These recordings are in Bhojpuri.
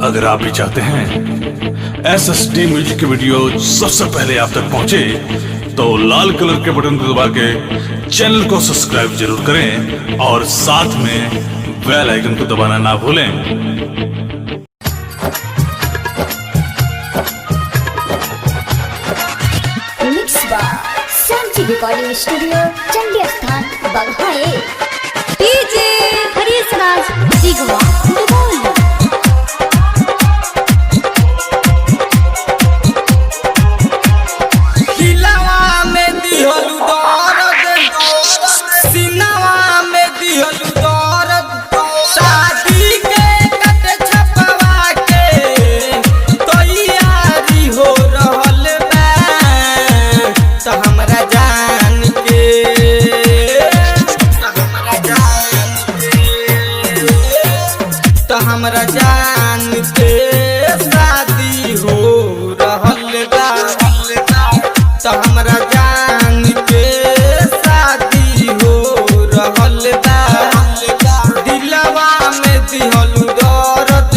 अगर आप भी चाहते हैं SSD म्यूजिक की वीडियो सबसे पहले आप तक पहुंचे, तो लाल कलर के बटन को दबा के चैनल को सब्सक्राइब जरूर करें और साथ में बेल आइकन को दबाना ना भूलें। मिक्स बार शांति रिकॉर्डिंग स्टूडियो चंडी स्थान बघाए। डीजे हरीश राज दिगवा दुबोल। दिलवा में दिहलु दर्द, सीनवा में दिहलु दर्द, शादी के कट छपवा के तैयारी हो रहल बा। तो हमरा जान के शादी हो रहल बा। तो हमरा जान के शादी हो रहल बा। दिलवा में दिहलु दर्द,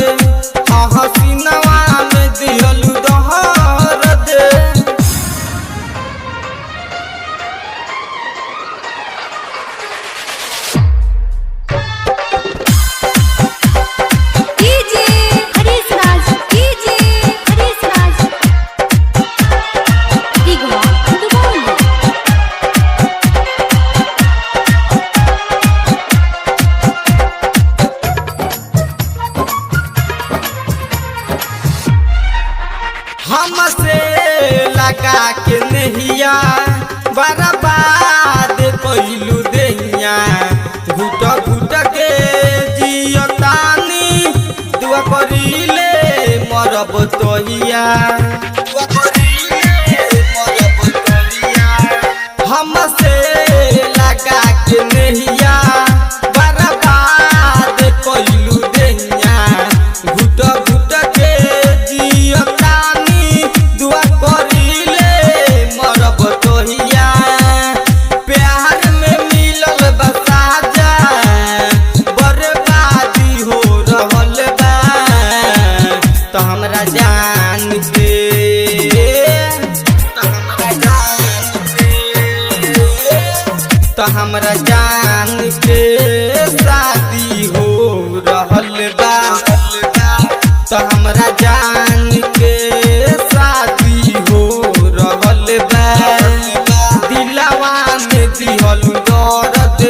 हसीनवा में दिहलु दर्द। डीजे हरीश राज दिगवा दुबोल। हमसे लगा के नहिया बर्बाद कइलू देहिया। घुट घुट के जियतानी, दुआ करिले मरब तोहिया। हमसे लगा के नहिया बर्बाद कइलू देहिया। घुट घुट के जियतानी, दुआ करिले मरब तोहिया। प्यार में मिलल बा साजा, बर्बादी हो रहल बा। तो हमरा जान के शादी हो रहल बा। तो हमरा जान के शादी हो रहल बा। दिलवा में दिहलु दर्द,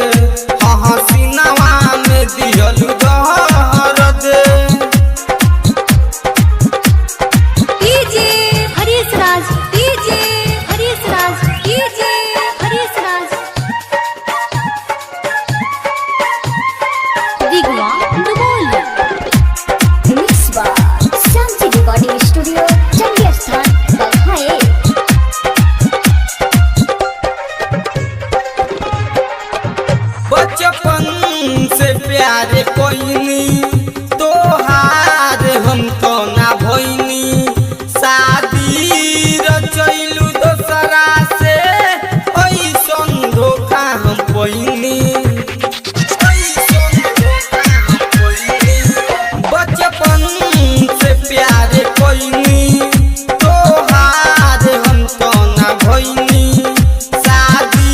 हसीनवा में दिहलु दर्द। डीजे हरीश राज दिगवा दुबोल। मिक्स बार शांति रिकॉर्डिंग स्टूडियो चंडी स्थान बघाए। बचपन से प्यार कोइनी, तोहार हम तो ना भइनी। शादी रचैलू दोसरा से, ऐसन धोखा हम पइनी। बचपन से प्यार कोइनी, तोहार हम तो ना भइनी। शादी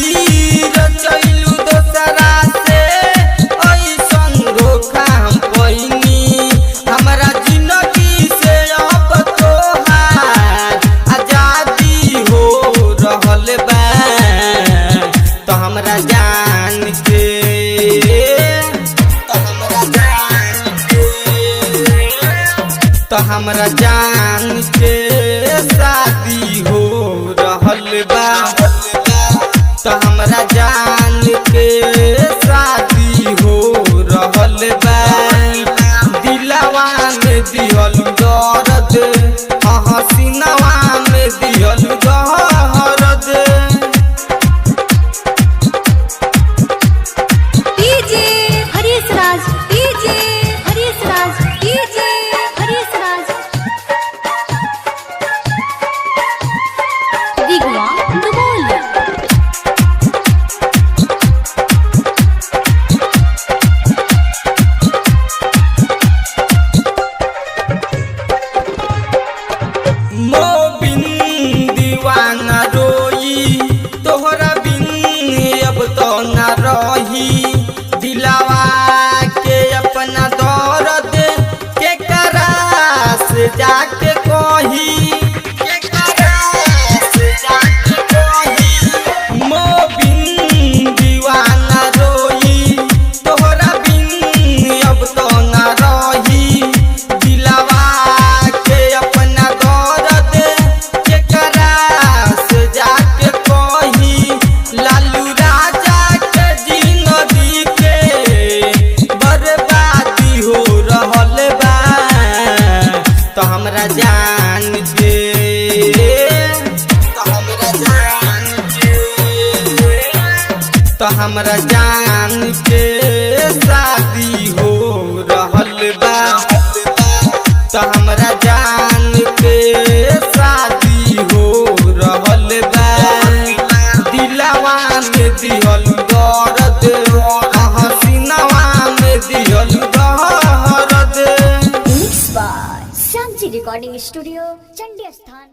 रचैलू दोसरा से, ऐसन धोखा हम पइनी। हमरा जिंदगी से अब तोहार आजादी हो रहल बा। तो हमरा जान के शादी हो रहल बा। तो हमरा जान के शादी हो रहल बा। दिलवा में दिहलु दर्द, हसीनवा में दिहलु दर्द। डीजे हरीश राज दिगवा दुबोल। तो हमरा जान के तो हमरा जान के शादी हो रहल बा तो हमरा जान के शादी हो रहल बा दिलवा में दिहल दर्द हसीनवा में दिहल दर्द mix by Shanti recording studio Chandi स्थान।